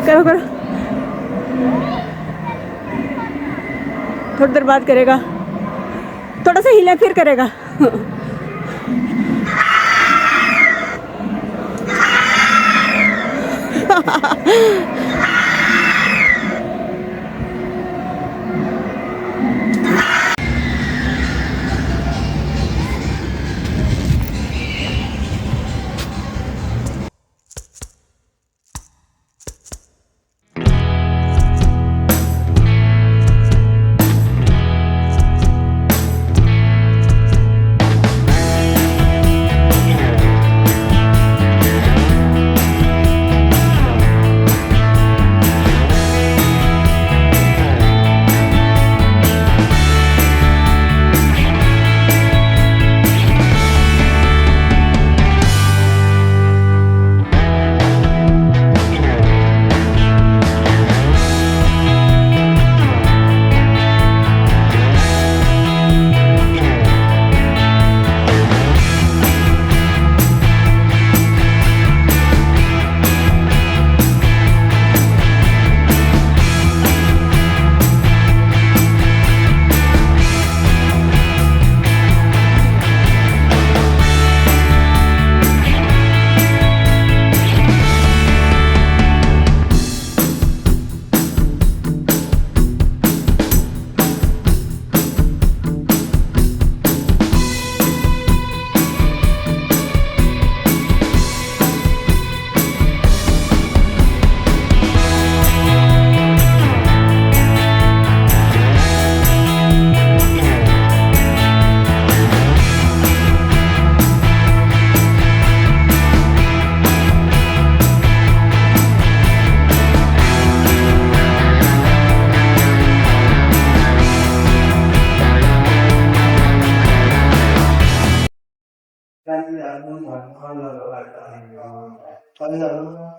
करो करो, थोड़ी देर बाद करेगा, थोड़ा सा हिला फिर करेगा।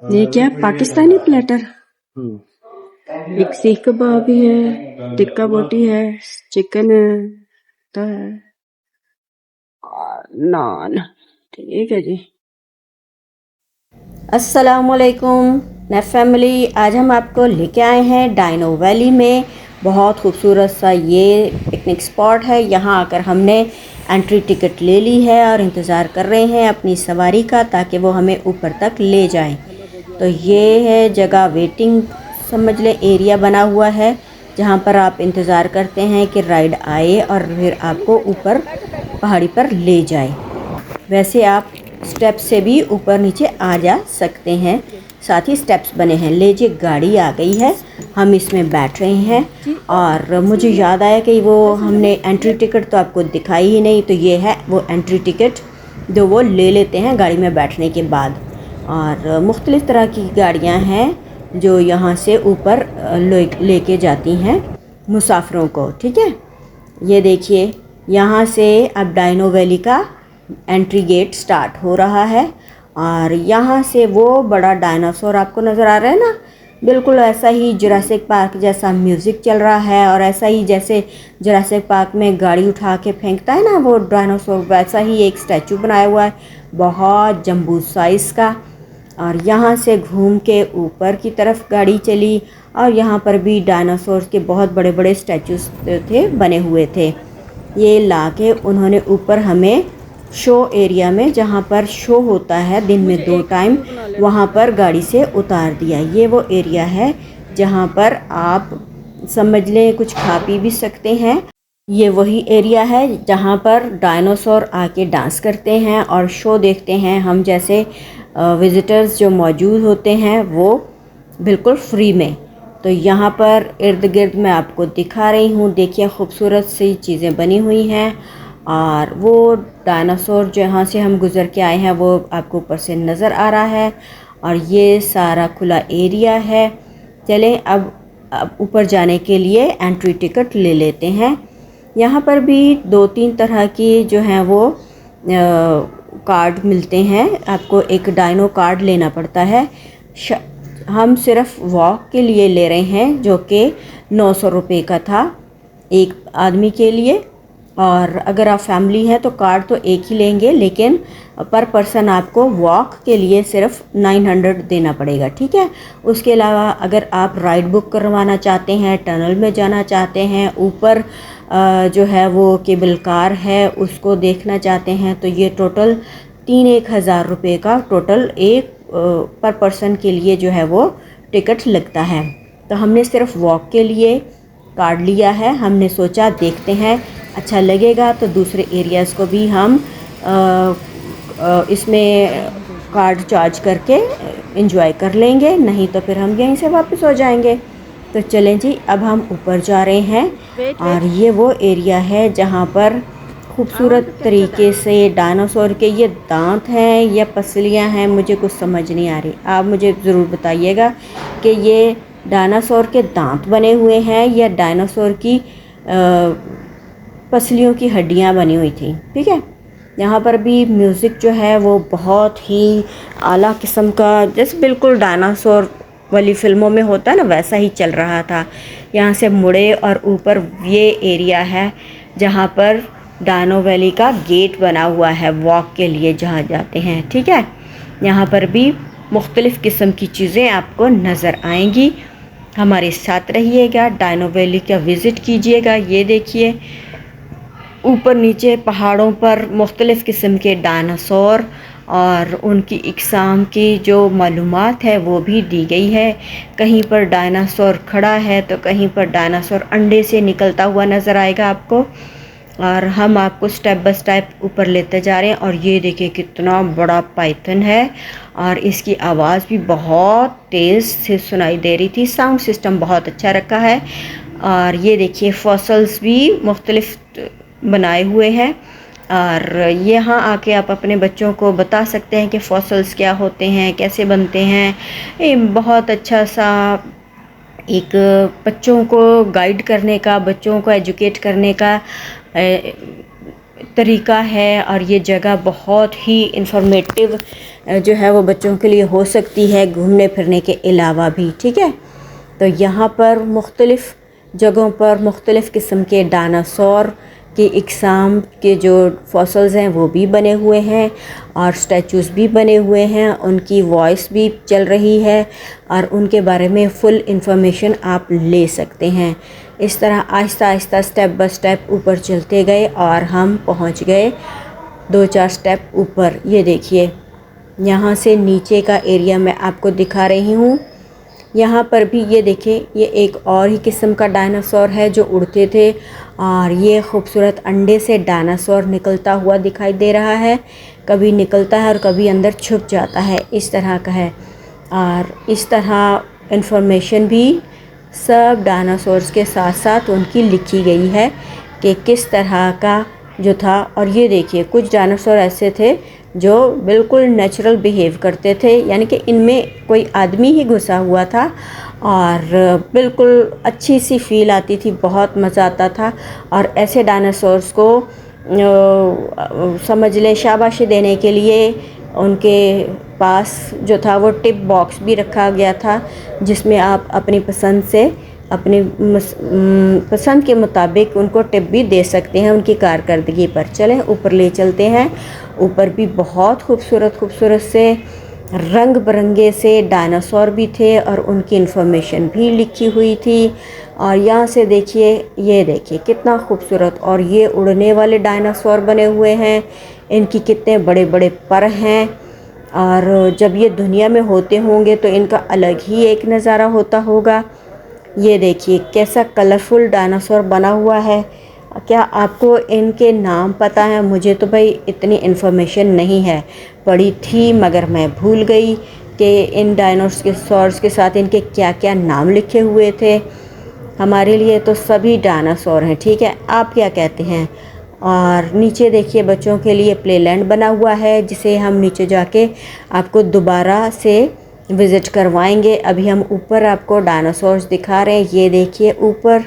ये क्या पाकिस्तानी प्लेटर, एक सीख कबाब भी है, टिक्का बोटी है, चिकन है और नान। ठीक है जी। अस्सलामुअलैकुम नेफ फैमिली, आज हम आपको लेके आए हैं डाइनो वैली में बहुत खूबसूरत सा ये पिकनिक स्पॉट है। यहाँ आकर हमने एंट्री टिकट ले ली है और इंतज़ार कर रहे हैं अपनी सवारी का, ताकि वो हमें ऊपर तक ले जाएं। तो ये है जगह, वेटिंग समझ लें, एरिया बना हुआ है जहाँ पर आप इंतज़ार करते हैं कि राइड आए और फिर आपको ऊपर पहाड़ी पर ले जाए। वैसे आप स्टेप से भी ऊपर नीचे आ जा सकते हैं, साथ ही स्टेप्स बने हैं। लीजिए गाड़ी आ गई है, हम इसमें बैठ रहे हैं और मुझे याद आया कि वो हमने एंट्री टिकट तो आपको दिखाई ही नहीं, तो ये है वो एंट्री टिकट जो वो ले लेते हैं गाड़ी में बैठने के बाद। और मुख्तलिफ़ तरह की गाड़ियां हैं जो यहाँ से ऊपर लेके जाती हैं मुसाफिरों को। ठीक है, ये देखिए यहाँ से अब डाइनो वैली का एंट्री गेट स्टार्ट हो रहा है और यहाँ से वो बड़ा डायनासोर आपको नज़र आ रहा है ना, बिल्कुल ऐसा ही जुरासिक पार्क जैसा म्यूज़िक चल रहा है और ऐसा ही जैसे जुरासिक पार्क में गाड़ी उठा के फेंकता है ना वो डायनासोर, वैसा ही एक स्टैचू बनाया हुआ है बहुत जम्बू साइज़ का। और यहाँ से घूम के ऊपर की तरफ गाड़ी चली और यहाँ पर भी डायनासोर के बहुत बड़े बड़े स्टैचूज थे, बने हुए थे। ये ला के उन्होंने ऊपर हमें शो एरिया में, जहाँ पर शो होता है दिन में 2 टाइम, वहाँ पर गाड़ी से उतार दिया। ये वो एरिया है जहाँ पर आप समझ लें कुछ खा पी भी सकते हैं। ये वही एरिया है जहाँ पर डायनासोर आके डांस करते हैं और शो देखते हैं। हम जैसे विज़िटर्स जो मौजूद होते हैं वो बिल्कुल फ्री में। तो यहाँ पर इर्द गिर्द मैं आपको दिखा रही हूँ, देखिए खूबसूरत सी चीज़ें बनी हुई हैं और वो डायनासोर जहाँ से हम गुज़र के आए हैं वो आपको ऊपर से नज़र आ रहा है और ये सारा खुला एरिया है। चलें अब ऊपर जाने के लिए एंट्री टिकट ले लेते हैं। यहाँ पर भी 2-3 तरह की जो हैं वो कार्ड मिलते हैं, आपको एक डाइनो कार्ड लेना पड़ता है। हम सिर्फ वॉक के लिए ले रहे हैं जो कि 900 रुपये का था एक आदमी के लिए और अगर आप फैमिली है तो कार्ड तो एक ही लेंगे, लेकिन पर पर्सन आपको वॉक के लिए सिर्फ 900 देना पड़ेगा, ठीक है। उसके अलावा अगर आप राइड बुक करवाना चाहते हैं, टनल में जाना चाहते हैं, ऊपर जो है वो केबल कार है उसको देखना चाहते हैं, तो ये टोटल 1,000 रुपये का टोटल एक पर पर्सन के लिए जो है वो टिकट लगता है। तो हमने सिर्फ वॉक के लिए कार्ड लिया है। हमने सोचा देखते हैं अच्छा लगेगा तो दूसरे एरियाज़ को भी हम इसमें कार्ड चार्ज करके एंजॉय कर लेंगे, नहीं तो फिर हम यहीं से वापस हो जाएंगे। तो चलें जी, अब हम ऊपर जा रहे हैं और ये वो एरिया है जहाँ पर खूबसूरत तरीके से डायनासोर के ये दांत हैं या पसलियाँ हैं, मुझे कुछ समझ नहीं आ रही। आप मुझे ज़रूर बताइएगा कि ये डायनासोर के दांत बने हुए हैं या डायनासोर की पसलियों की हड्डियाँ बनी हुई थी, ठीक है। यहाँ पर भी म्यूज़िक जो है वो बहुत ही आला किस्म का, जैसे बिल्कुल डायनासोर वाली फ़िल्मों में होता है ना, वैसा ही चल रहा था। यहाँ से मुड़े और ऊपर ये एरिया है जहाँ पर डायनो वैली का गेट बना हुआ है वॉक के लिए जहाँ जाते हैं, ठीक है। यहाँ पर भी मुख्तलिफ़ किस्म की चीज़ें आपको नज़र आएंगी। हमारे साथ रहिएगा, डायनो वैली का विज़िट कीजिएगा। ये देखिए ऊपर नीचे पहाड़ों पर मुख्तलिफ़ किस्म के डायनासोर और उनकी इकसाम की जो मालूमात है वो भी दी गई है। कहीं पर डायनासोर खड़ा है तो कहीं पर डायनासोर अंडे से निकलता हुआ नज़र आएगा आपको। और हम आपको स्टेप बाय स्टेप ऊपर लेते जा रहे हैं। और ये देखिए कितना बड़ा पाइथन है और इसकी आवाज़ भी बहुत तेज़ से सुनाई दे रही थी। साउंड सिस्टम बहुत अच्छा रखा है। और ये देखिए फॉसल्स भी मुख्तलिफ़ बनाए हुए हैं और यहाँ आके आप अपने बच्चों को बता सकते हैं कि फॉसल्स क्या होते हैं, कैसे बनते हैं। ये बहुत अच्छा सा एक बच्चों को गाइड करने का, बच्चों को एजुकेट करने का तरीका है। और ये जगह बहुत ही इंफॉर्मेटिव जो है वो बच्चों के लिए हो सकती है घूमने फिरने के अलावा भी, ठीक है। तो यहाँ पर मुख्तलिफ़ जगहों पर मुख्तलिफ़ किस्म के डायनासोर के इकसाम के जो फॉसल्स हैं वो भी बने हुए हैं और स्टैचूज़ भी बने हुए हैं। उनकी वॉइस भी चल रही है और उनके बारे में फ़ुल इंफॉर्मेशन आप ले सकते हैं। इस तरह Aahista Aahista step by step ऊपर चलते गए और हम पहुंच गए 2-4 स्टेप ऊपर। ये देखिए यहाँ से नीचे का एरिया मैं आपको दिखा रही हूँ। यहाँ पर भी ये देखिए ये एक और ही किस्म का डायनासोर है जो उड़ते थे और ये खूबसूरत अंडे से डायनासोर निकलता हुआ दिखाई दे रहा है। कभी निकलता है और कभी अंदर छुप जाता है, इस तरह का है। और इस तरह इंफॉर्मेशन भी सब डायनासोर्स के साथ साथ उनकी लिखी गई है कि किस तरह का जो था। और ये देखिए कुछ डायनासोर ऐसे थे जो बिल्कुल नेचुरल बिहेव करते थे, यानी कि इनमें कोई आदमी ही घुसा हुआ था और बिल्कुल अच्छी सी फील आती थी, बहुत मज़ा आता था। और ऐसे डायनासोर्स को समझ लें शाबाशी देने के लिए उनके पास जो था वो टिप बॉक्स भी रखा गया था जिसमें आप अपनी पसंद से अपनी पसंद के मुताबिक उनको टिप भी दे सकते हैं उनकी कारकर्दगी पर। चलें ऊपर ले चलते हैं। ऊपर भी बहुत खूबसूरत से रंग बिरंगे से डायनासोर भी थे और उनकी इन्फॉर्मेशन भी लिखी हुई थी। और यहाँ से देखिए, ये देखिए कितना खूबसूरत, और ये उड़ने वाले डायनासोर बने हुए हैं। इनकी कितने बड़े बड़े पर हैं और जब ये दुनिया में होते होंगे तो इनका अलग ही एक नज़ारा होता होगा। ये देखिए कैसा कलरफुल डायनासोर बना हुआ है। क्या आपको इनके नाम पता है? मुझे तो भाई इतनी इन्फॉर्मेशन नहीं है, पढ़ी थी मगर मैं भूल गई कि इन डायनासोर्स के साथ इनके क्या क्या नाम लिखे हुए थे। हमारे लिए तो सभी डायनासोर हैं, ठीक है। आप क्या कहते हैं? और नीचे देखिए बच्चों के लिए प्लेलैंड बना हुआ है जिसे हम नीचे जाके आपको दोबारा से विज़िट करवाएंगे। अभी हम ऊपर आपको डायनासोर्स दिखा रहे हैं। ये देखिए ऊपर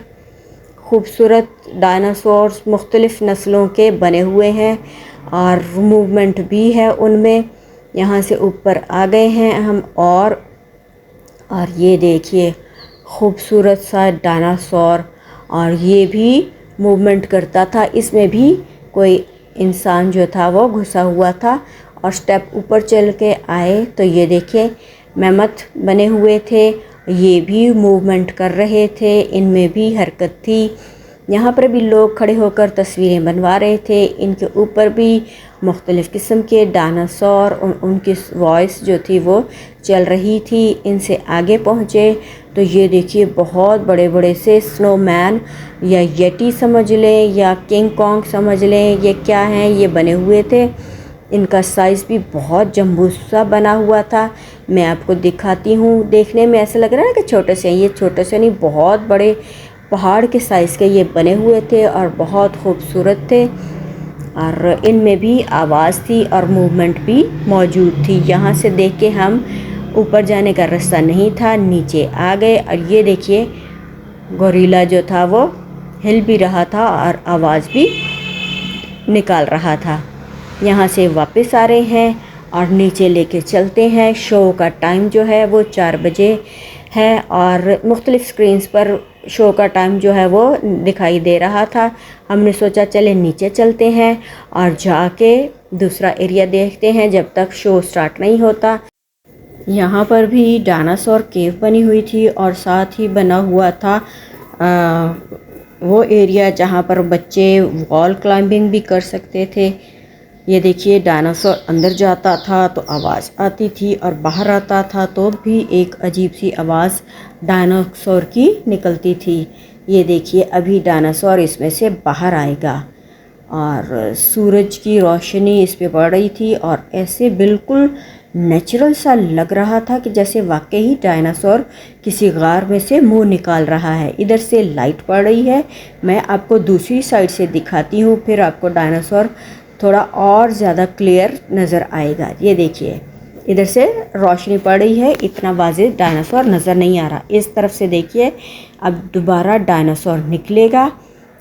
खूबसूरत डायनासोर्स मुख्तलिफ़ नस्लों के बने हुए हैं और मूवमेंट भी है उनमें। यहाँ से ऊपर आ गए हैं हम और ये देखिए खूबसूरत सा डायनासोर, और ये भी मूवमेंट करता था, इसमें भी कोई इंसान जो था वो घुसा हुआ था। और स्टेप ऊपर चल के आए तो ये देखिए मेमथ बने हुए थे, ये भी मूवमेंट कर रहे थे, इनमें भी हरकत थी। यहाँ पर भी लोग खड़े होकर तस्वीरें बनवा रहे थे। इनके ऊपर भी मुख्तलिफ़ किस्म के डायनासोर उनकी वॉइस जो थी वो चल रही थी। इनसे आगे पहुँचे तो ये देखिए बहुत बड़े बड़े से स्नोमैन या येटी समझ लें या किंग कॉन्ग समझ लें, ये क्या हैं, ये बने हुए थे। इनका साइज़ भी बहुत जम्बू सा बना हुआ था। मैं आपको दिखाती हूँ। देखने में ऐसा लग रहा है कि छोटे से, ये छोटे से नहीं, बहुत बड़े पहाड़ के साइज़ के ये बने हुए थे और बहुत खूबसूरत थे। और इनमें भी आवाज़ थी और मूवमेंट भी मौजूद थी। यहाँ से देख के हम ऊपर जाने का रास्ता नहीं था, नीचे आ गए। और ये देखिए गोरिल्ला जो था वो हिल भी रहा था और आवाज़ भी निकाल रहा था। यहाँ से वापस आ रहे हैं और नीचे लेके चलते हैं। शो का टाइम जो है वो 4 बजे है और मुख्तलिफ़ स्क्रीन्स पर शो का टाइम जो है वो दिखाई दे रहा था। हमने सोचा चले नीचे चलते हैं और जाके दूसरा एरिया देखते हैं जब तक शो स्टार्ट नहीं होता। यहाँ पर भी डायनासोर केव बनी हुई थी और साथ ही बना हुआ था वो एरिया जहाँ पर बच्चे वॉल क्लाइंबिंग भी कर सकते थे। ये देखिए डायनासोर अंदर जाता था तो आवाज़ आती थी और बाहर आता था तो भी एक अजीब सी आवाज़ डायनासोर की निकलती थी। ये देखिए अभी डायनासोर इसमें से बाहर आएगा और सूरज की रोशनी इस पे पड़ रही थी और ऐसे बिल्कुल नेचुरल सा लग रहा था कि जैसे वाकई ही डायनासोर किसी गार में से मुंह निकाल रहा है। इधर से लाइट पड़ रही है, मैं आपको दूसरी साइड से दिखाती हूँ, फिर आपको डायनासोर थोड़ा और ज़्यादा क्लियर नज़र आएगा। ये देखिए इधर से रोशनी पड़ रही है, इतना वाज़ेह डायनासोर नज़र नहीं आ रहा। इस तरफ से देखिए अब दोबारा डायनासोर निकलेगा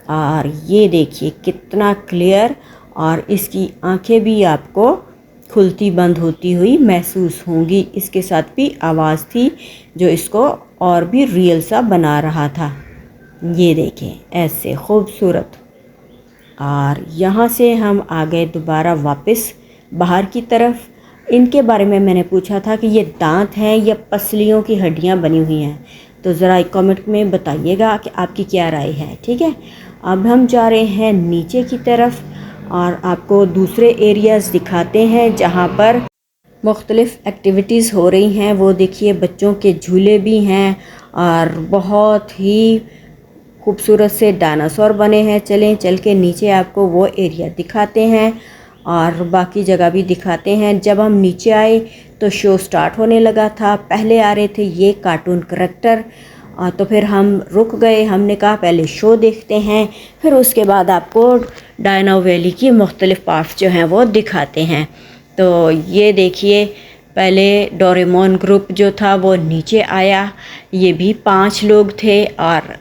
और ये देखिए कितना क्लियर, और इसकी आंखें भी आपको खुलती बंद होती हुई महसूस होंगी। इसके साथ भी आवाज़ थी जो इसको और भी रियल सा बना रहा था। ये देखें ऐसे खूबसूरत। और यहाँ से हम आ गए दोबारा वापस बाहर की तरफ। इनके बारे में मैंने पूछा था कि ये दांत हैं या पसलियों की हड्डियाँ बनी हुई हैं, तो ज़रा एक कमेंट में बताइएगा कि आपकी क्या राय है। ठीक है, अब हम जा रहे हैं नीचे की तरफ और आपको दूसरे एरियाज़ दिखाते हैं जहाँ पर मुख्तलिफ़ एक्टिविटीज़ हो रही हैं। वो देखिए बच्चों के झूले भी हैं और बहुत ही खूबसूरत से डायनासोर बने हैं। चलें चल के नीचे आपको वो एरिया दिखाते हैं और बाकी जगह भी दिखाते हैं। जब हम नीचे आए तो शो स्टार्ट होने लगा था। पहले आ रहे थे ये कार्टून करैक्टर, तो फिर हम रुक गए। हमने कहा पहले शो देखते हैं, फिर उसके बाद आपको डायनो वैली की मुख्तलिफ़ पार्ट्स जो हैं वो दिखाते हैं। तो ये देखिए पहले डोरेमोन ग्रुप जो था वो नीचे आया, ये भी 5 लोग थे और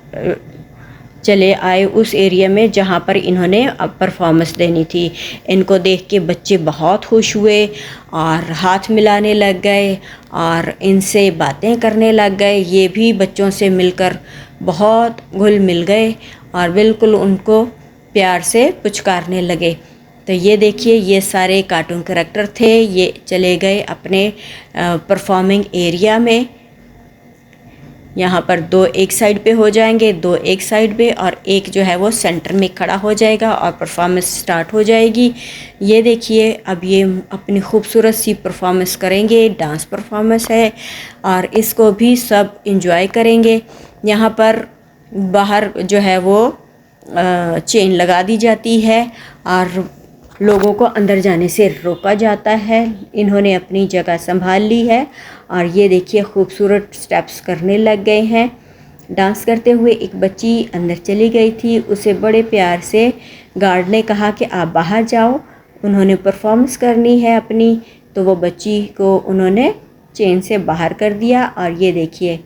चले आए उस एरिया में जहाँ पर इन्होंने अब परफॉर्मेंस देनी थी। इनको देख के बच्चे बहुत खुश हुए और हाथ मिलाने लग गए और इनसे बातें करने लग गए। ये भी बच्चों से मिलकर बहुत घुल मिल गए और बिल्कुल उनको प्यार से पुचकारने लगे। तो ये देखिए ये सारे कार्टून करैक्टर थे, ये चले गए अपने परफॉर्मिंग एरिया में। यहाँ पर 2 एक साइड पे हो जाएंगे, 2 एक साइड पे और एक जो है वो सेंटर में खड़ा हो जाएगा और परफॉर्मेंस स्टार्ट हो जाएगी। ये देखिए अब ये अपनी खूबसूरत सी परफॉर्मेंस करेंगे, डांस परफॉर्मेंस है और इसको भी सब इंजॉय करेंगे। यहाँ पर बाहर जो है वो चेन लगा दी जाती है और लोगों को अंदर जाने से रोका जाता है। इन्होंने अपनी जगह संभाल ली है और ये देखिए खूबसूरत स्टेप्स करने लग गए हैं। डांस करते हुए एक बच्ची अंदर चली गई थी, उसे बड़े प्यार से गार्ड ने कहा कि आप बाहर जाओ, उन्होंने परफॉर्मेंस करनी है अपनी। तो वो बच्ची को उन्होंने चेन से बाहर कर दिया और ये देखिए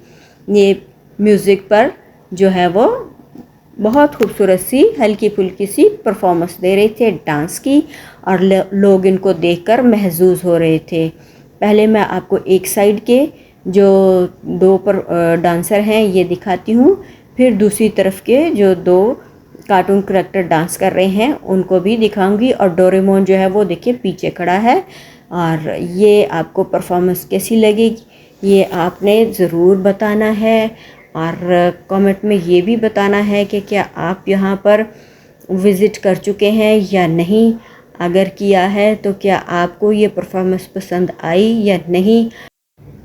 ये म्यूज़िक पर जो है वो बहुत खूबसूरत सी हल्की फुल्की सी परफॉर्मेंस दे रहे थे डांस की और लोग इनको देखकर महजूज हो रहे थे। पहले मैं आपको एक साइड के जो 2 डांसर हैं ये दिखाती हूँ, फिर दूसरी तरफ के जो 2 कार्टून करैक्टर डांस कर रहे हैं उनको भी दिखाऊंगी। और डोरेमोन जो है वो देखिए पीछे खड़ा है। और ये आपको परफॉर्मेंस कैसी लगेगी ये आपने ज़रूर बताना है। और कमेंट में ये भी बताना है कि क्या आप यहाँ पर विज़िट कर चुके हैं या नहीं। अगर किया है तो क्या आपको ये परफॉर्मेंस पसंद आई या नहीं।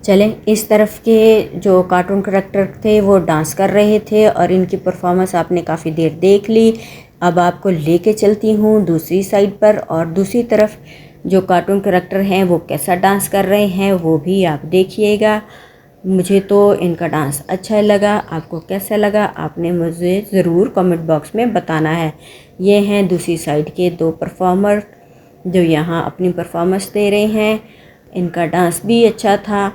चलें, इस तरफ के जो कार्टून करैक्टर थे वो डांस कर रहे थे और इनकी परफॉर्मेंस आपने काफ़ी देर देख ली। अब आपको लेके चलती हूँ दूसरी साइड पर, और दूसरी तरफ जो कार्टून करैक्टर हैं वो कैसा डांस कर रहे हैं वो भी आप देखिएगा। मुझे तो इनका डांस अच्छा लगा, आपको कैसा लगा आपने मुझे ज़रूर कमेंट बॉक्स में बताना है। ये हैं दूसरी साइड के दो परफॉर्मर जो यहाँ अपनी परफॉर्मेंस दे रहे हैं। इनका डांस भी अच्छा था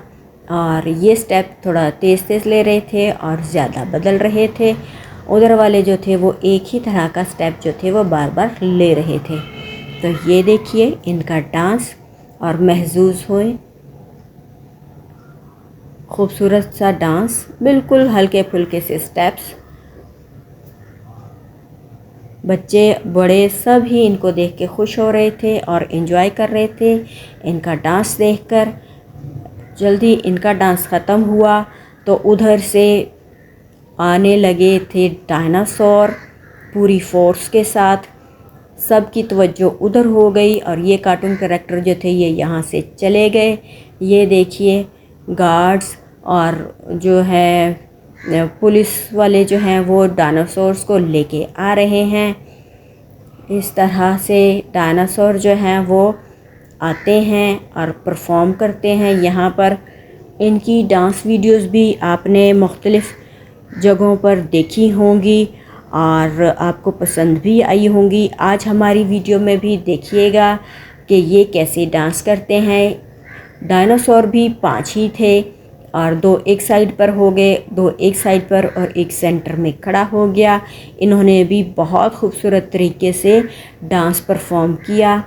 और ये स्टेप थोड़ा तेज़ तेज़ ले रहे थे और ज़्यादा बदल रहे थे। उधर वाले जो थे वो एक ही तरह का स्टेप जो थे वो बार बार ले रहे थे। तो ये देखिए इनका डांस और महसूस हुए खूबसूरत सा डांस, बिल्कुल हल्के फुल्के से स्टेप्स। बच्चे बड़े सब ही इनको देख के खुश हो रहे थे और एंजॉय कर रहे थे इनका डांस देखकर। जल्दी इनका डांस ख़त्म हुआ तो उधर से आने लगे थे डायनासोर पूरी फोर्स के साथ। सबकी तवज्जो उधर हो गई और ये कार्टून कैरेक्टर जो थे ये यहाँ से चले गए। ये देखिए गार्ड्स और जो है पुलिस वाले जो हैं वो डायनासोर्स को लेके आ रहे हैं। इस तरह से डायनासोर जो हैं वो आते हैं और परफॉर्म करते हैं यहाँ पर। इनकी डांस वीडियोस भी आपने मुख्तलिफ़ जगहों पर देखी होंगी और आपको पसंद भी आई होंगी। आज हमारी वीडियो में भी देखिएगा कि ये कैसे डांस करते हैं। डायनासोर भी 5 ही थे और 2 एक साइड पर हो गए, 2 एक साइड पर और एक सेंटर में खड़ा हो गया। इन्होंने भी बहुत खूबसूरत तरीके से डांस परफॉर्म किया।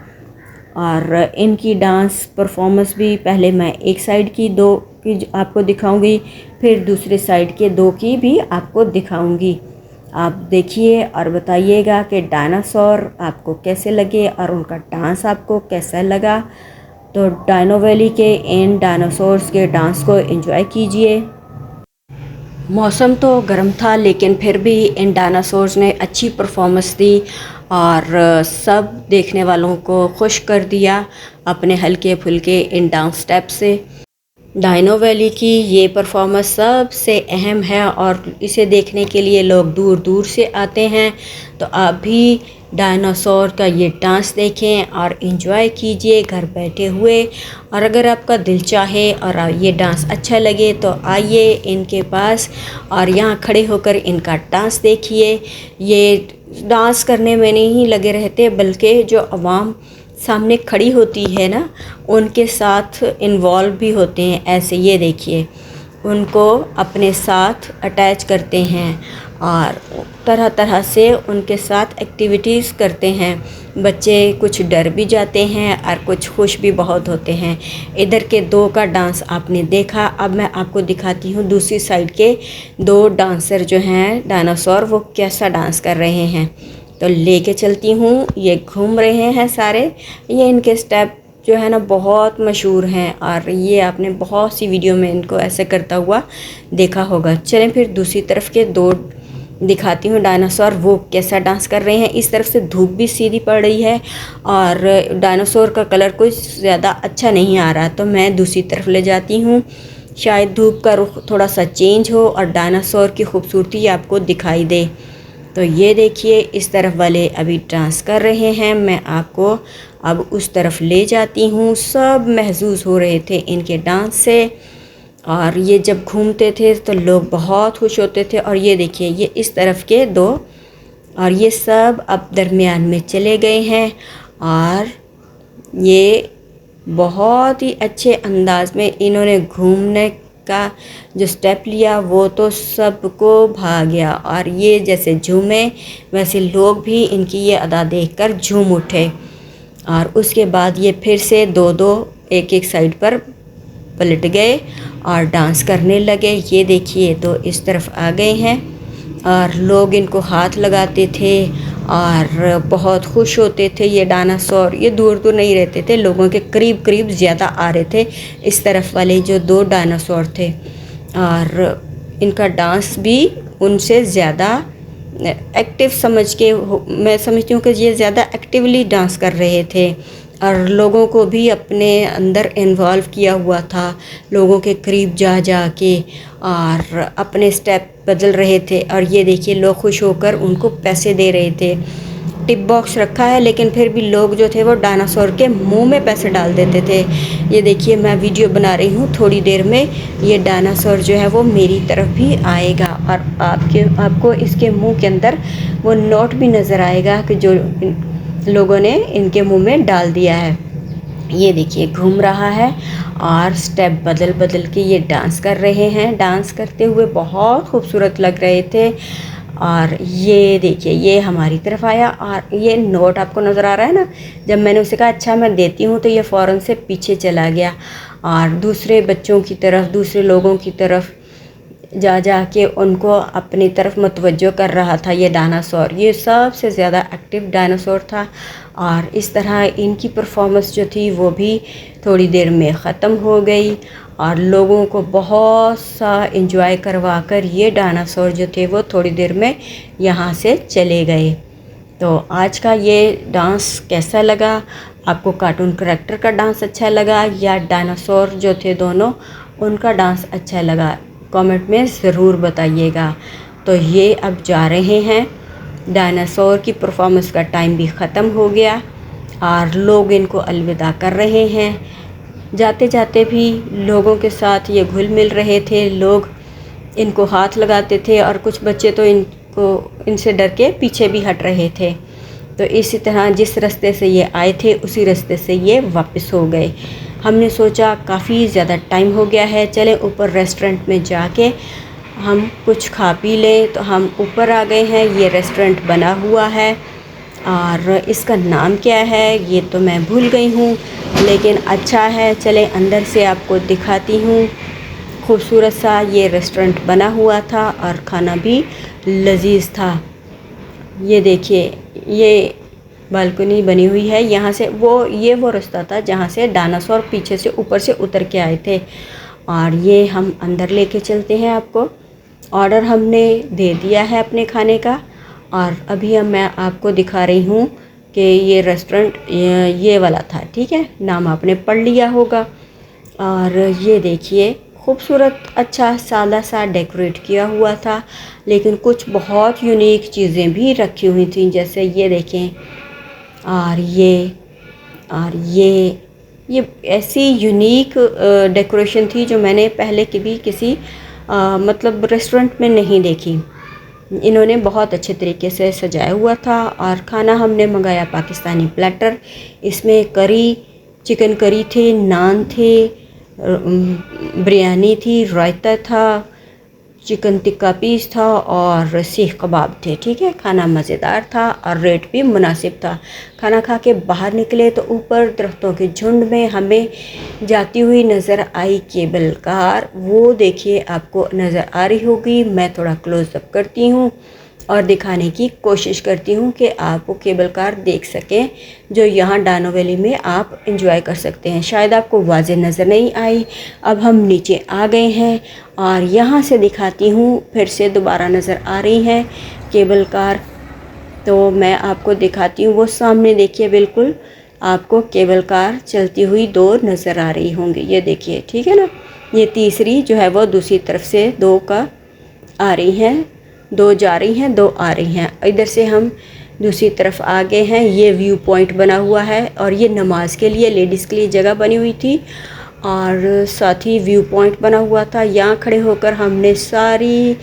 और इनकी डांस परफॉर्मेंस भी पहले मैं एक साइड की 2 की आपको दिखाऊंगी, फिर दूसरे साइड के 2 की भी आपको दिखाऊंगी। आप देखिए और बताइएगा कि डायनासोर आपको कैसे लगे और उनका डांस आपको कैसा लगा। तो डायनो वैली के इन डायनासोर्स के डांस को एंजॉय कीजिए। मौसम तो गर्म था लेकिन फिर भी इन डायनासोर्स ने अच्छी परफॉर्मेंस दी और सब देखने वालों को खुश कर दिया अपने हल्के फुल्के इन डांस स्टेप से। डायनो वैली की ये परफॉर्मेंस सबसे अहम है और इसे देखने के लिए लोग दूर दूर से आते हैं। तो आप भी डायनासोर का ये डांस देखें और एंजॉय कीजिए घर बैठे हुए। और अगर आपका दिल चाहे और ये डांस अच्छा लगे तो आइए इनके पास और यहाँ खड़े होकर इनका डांस देखिए। ये डांस करने में नहीं लगे रहते बल्कि जो आवाम सामने खड़ी होती है ना उनके साथ इन्वॉल्व भी होते हैं। ऐसे ये देखिए उनको अपने साथ अटैच करते हैं और तरह तरह से उनके साथ एक्टिविटीज़ करते हैं। बच्चे कुछ डर भी जाते हैं और कुछ खुश भी बहुत होते हैं। इधर के 2 का डांस आपने देखा, अब मैं आपको दिखाती हूँ दूसरी साइड के 2 डांसर जो हैं डायनासोर वो कैसा डांस कर रहे हैं। तो लेके चलती हूँ। ये घूम रहे हैं सारे। ये इनके स्टेप जो है ना बहुत मशहूर हैं और ये आपने बहुत सी वीडियो में इनको ऐसे करता हुआ देखा होगा। चलें फिर दूसरी तरफ के 2 दिखाती हूँ डायनासोर वो कैसा डांस कर रहे हैं। इस तरफ से धूप भी सीधी पड़ रही है और डायनासोर का कलर कुछ ज़्यादा अच्छा नहीं आ रहा, तो मैं दूसरी तरफ ले जाती हूँ। शायद धूप का रुख थोड़ा सा चेंज हो और डायनासोर की खूबसूरती आपको दिखाई दे। तो ये देखिए इस तरफ वाले अभी डांस कर रहे हैं, मैं आपको अब उस तरफ ले जाती हूँ। सब महसूस हो रहे थे इनके डांस से और ये जब घूमते थे तो लोग बहुत खुश होते थे। और ये देखिए ये इस तरफ के 2 और ये सब अब दरमियान में चले गए हैं और ये बहुत ही अच्छे अंदाज में इन्होंने घूमने का जो स्टेप लिया वो तो सबको भा गया। और ये जैसे झूमे वैसे लोग भी इनकी ये अदा देखकर झूम उठे। और उसके बाद ये फिर से 2-2 एक साइड पर पलट गए और डांस करने लगे। ये देखिए तो इस तरफ आ गए हैं और लोग इनको हाथ लगाते थे और बहुत खुश होते थे। ये डायनासोर ये दूर दूर नहीं रहते थे, लोगों के करीब करीब ज़्यादा आ रहे थे, इस तरफ वाले जो 2 डायनासोर थे। और इनका डांस भी उनसे ज़्यादा एक्टिव मैं समझती हूँ कि ये ज़्यादा एक्टिवली डांस कर रहे थे और लोगों को भी अपने अंदर इन्वॉल्व किया हुआ था, लोगों के करीब जा जा के और अपने स्टेप बदल रहे थे। और ये देखिए लोग खुश होकर उनको पैसे दे रहे थे। टिप बॉक्स रखा है, लेकिन फिर भी लोग जो थे वो डायनासोर के मुंह में पैसे डाल देते थे। ये देखिए मैं वीडियो बना रही हूँ, थोड़ी देर में ये डायनासोर जो है वो मेरी तरफ भी आएगा और आपको इसके मुंह के अंदर वो नोट भी नज़र आएगा कि जो लोगों ने इनके मुंह में डाल दिया है। ये देखिए घूम रहा है और स्टेप बदल बदल के ये डांस कर रहे हैं। डांस करते हुए बहुत खूबसूरत लग रहे थे। और ये देखिए ये हमारी तरफ आया और ये नोट आपको नज़र आ रहा है ना, जब मैंने उसे कहा अच्छा मैं देती हूँ तो ये फ़ौरन से पीछे चला गया और दूसरे बच्चों की तरफ, दूसरे लोगों की तरफ जा जा के उनको अपनी तरफ मुतवज्जो कर रहा था। ये डायनासोर ये सबसे ज़्यादा एक्टिव डायनासोर था और इस तरह इनकी परफॉर्मेंस जो थी वो भी थोड़ी देर में ख़त्म हो गई और लोगों को बहुत सा एंजॉय करवा कर ये डायनासोर जो थे वो थोड़ी देर में यहाँ से चले गए। तो आज का ये डांस कैसा लगा आपको? कार्टून करैक्टर का डांस अच्छा लगा या डायनासोर जो थे दोनों उनका डांस अच्छा लगा? कमेंट में ज़रूर बताइएगा। तो ये अब जा रहे हैं, डायनासोर की परफॉर्मेंस का टाइम भी ख़त्म हो गया और लोग इनको अलविदा कर रहे हैं। जाते जाते भी लोगों के साथ ये घुल मिल रहे थे, लोग इनको हाथ लगाते थे और कुछ बच्चे तो इनसे डर के पीछे भी हट रहे थे। तो इसी तरह जिस रास्ते से ये आए थे उसी रास्ते से ये वापस हो गए। हमने सोचा काफ़ी ज़्यादा टाइम हो गया है, चलें ऊपर रेस्टोरेंट में जाके हम कुछ खा पी लें। तो हम ऊपर आ गए हैं। ये रेस्टोरेंट बना हुआ है और इसका नाम क्या है ये तो मैं भूल गई हूँ, लेकिन अच्छा है। चलें अंदर से आपको दिखाती हूँ। खूबसूरत सा ये रेस्टोरेंट बना हुआ था और खाना भी लजीज था। ये देखिए ये बालकनी बनी हुई है, यहाँ से वो रास्ता था जहाँ से डायनासोर पीछे से ऊपर से उतर के आए थे। और ये हम अंदर लेके चलते हैं। आपको ऑर्डर हमने दे दिया है अपने खाने का और अभी मैं आपको दिखा रही हूँ कि ये रेस्टोरेंट ये वाला था, ठीक है, नाम आपने पढ़ लिया होगा। और ये देखिए खूबसूरत अच्छा सादा सा डेकोरेट किया हुआ था, लेकिन कुछ बहुत यूनिक चीज़ें भी रखी हुई थी, जैसे ये देखें और ये ऐसी यूनिक डेकोरेशन थी जो मैंने पहले कभी किसी मतलब रेस्टोरेंट में नहीं देखी। इन्होंने बहुत अच्छे तरीके से सजाया हुआ था। और खाना हमने मंगाया पाकिस्तानी प्लेटर, इसमें करी, चिकन करी थे, नान थे, बिरयानी थी, रायता था, चिकन टिक्का पीस था और सीख कबाब थे। ठीक है, खाना मज़ेदार था और रेट भी मुनासिब था। खाना खा के बाहर निकले तो ऊपर दरख्तों के झुंड में हमें जाती हुई नज़र आई केबल कार। वो देखिए आपको नज़र आ रही होगी, मैं थोड़ा क्लोज़अप करती हूँ और दिखाने की कोशिश करती हूँ कि आप वो केबल कार देख सकें जो यहाँ डायनो वैली में आप एंजॉय कर सकते हैं। शायद आपको वाज़ेह नज़र नहीं आई। अब हम नीचे आ गए हैं और यहाँ से दिखाती हूँ, फिर से दोबारा नज़र आ रही है केबल कार, तो मैं आपको दिखाती हूँ। वो सामने देखिए, बिल्कुल आपको केबल कार चलती हुई 2 नज़र आ रही होंगी, ये देखिए, ठीक है ना। ये तीसरी जो है वो दूसरी तरफ से 2 का आ रही हैं, 2 जा रही हैं, 2 आ रही हैं। इधर से हम दूसरी तरफ आ गए हैं। ये व्यू पॉइंट बना हुआ है और ये नमाज के लिए, लेडीज़ के लिए जगह बनी हुई थी और साथ ही व्यू पॉइंट बना हुआ था। यहाँ खड़े होकर हमने सारी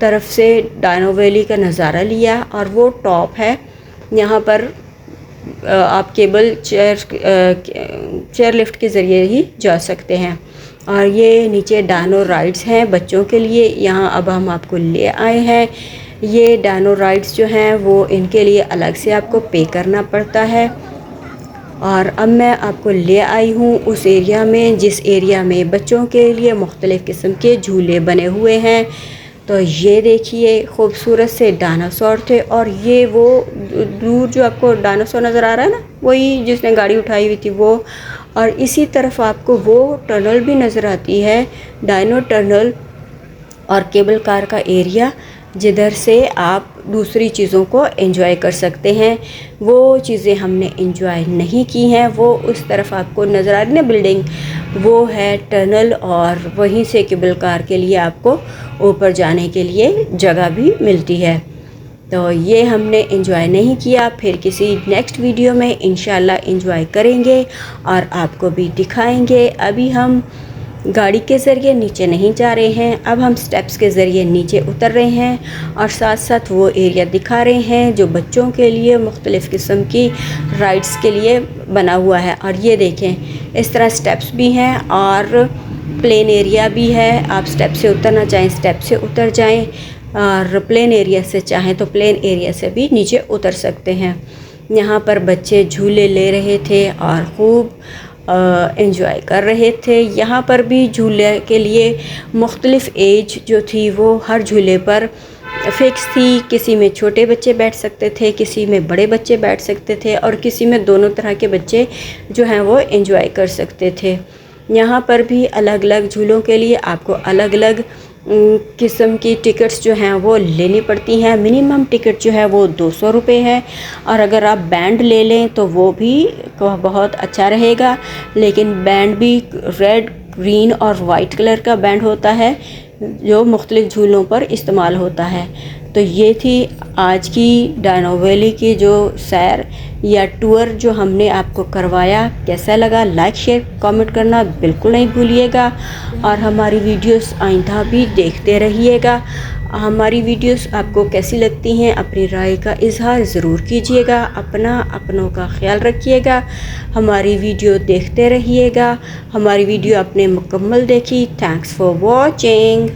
तरफ से डायनो वैली का नज़ारा लिया और वो टॉप है, यहाँ पर आप केबल चेयर लिफ्ट के ज़रिए ही जा सकते हैं। और ये नीचे डायनो राइड्स हैं बच्चों के लिए, यहाँ अब हम आपको ले आए हैं। ये डायनो राइड्स जो हैं वो इनके लिए अलग से आपको पे करना पड़ता है। और अब मैं आपको ले आई हूँ उस एरिया में जिस एरिया में बच्चों के लिए मुख्तलिफ़ किस्म के झूले बने हुए हैं। तो ये देखिए खूबसूरत से डायनासोर थे, और ये वो दूर जो आपको डायनासोर नज़र आ रहा है ना, वही जिसने गाड़ी उठाई हुई थी वो। और इसी तरफ आपको वो टनल भी नज़र आती है, डायनो टनल, और केबल कार का एरिया, जिधर से आप दूसरी चीज़ों को एंजॉय कर सकते हैं। वो चीज़ें हमने एंजॉय नहीं की हैं, वो उस तरफ आपको नज़र आ रही ना बिल्डिंग, वो है टनल, और वहीं से केबल कार के लिए आपको ऊपर जाने के लिए जगह भी मिलती है। तो ये हमने एंजॉय नहीं किया, फिर किसी नेक्स्ट वीडियो में इंशाल्लाह एंजॉय करेंगे और आपको भी दिखाएंगे। अभी हम गाड़ी के ज़रिए नीचे नहीं जा रहे हैं, अब हम स्टेप्स के ज़रिए नीचे उतर रहे हैं, और साथ साथ वो एरिया दिखा रहे हैं जो बच्चों के लिए मुख्तलिफ़ किस्म की राइड्स के लिए बना हुआ है। और ये देखें इस तरह स्टेप्स भी हैं और प्लेन एरिया भी है। आप स्टेप से उतरना चाहें स्टेप से उतर जाएं, और प्लेन एरिया से चाहें तो प्लेन एरिया से भी नीचे उतर सकते हैं। यहाँ पर बच्चे झूले ले रहे थे और ख़ूब एंजॉय कर रहे थे। यहाँ पर भी झूले के लिए मुख्तलिफ़ एज जो थी वो हर झूले पर फिक्स थी। किसी में छोटे बच्चे बैठ सकते थे, किसी में बड़े बच्चे बैठ सकते थे, और किसी में दोनों तरह के बच्चे जो हैं वो एंजॉय कर सकते थे। यहाँ पर भी अलग अलग झूलों के लिए आपको अलग अलग किस्म की टिकट्स जो हैं वो लेनी पड़ती हैं। मिनिमम टिकट जो है वो 200 रुपये है, और अगर आप बैंड ले लें तो वो भी बहुत अच्छा रहेगा। लेकिन बैंड भी रेड, ग्रीन और वाइट कलर का बैंड होता है जो मुख्तलिफ़ झूलों पर इस्तेमाल होता है। तो ये थी आज की डायनो वैली की जो सैर या टूर जो हमने आपको करवाया। कैसा लगा लाइक शेयर कमेंट करना बिल्कुल नहीं भूलिएगा, और हमारी वीडियोस आइंदा भी देखते रहिएगा। हमारी वीडियोस आपको कैसी लगती हैं अपनी राय का इजहार ज़रूर कीजिएगा। अपनों का ख्याल रखिएगा। हमारी वीडियो देखते रहिएगा। हमारी वीडियो आपने मुकम्मल देखी। Thanks for watching.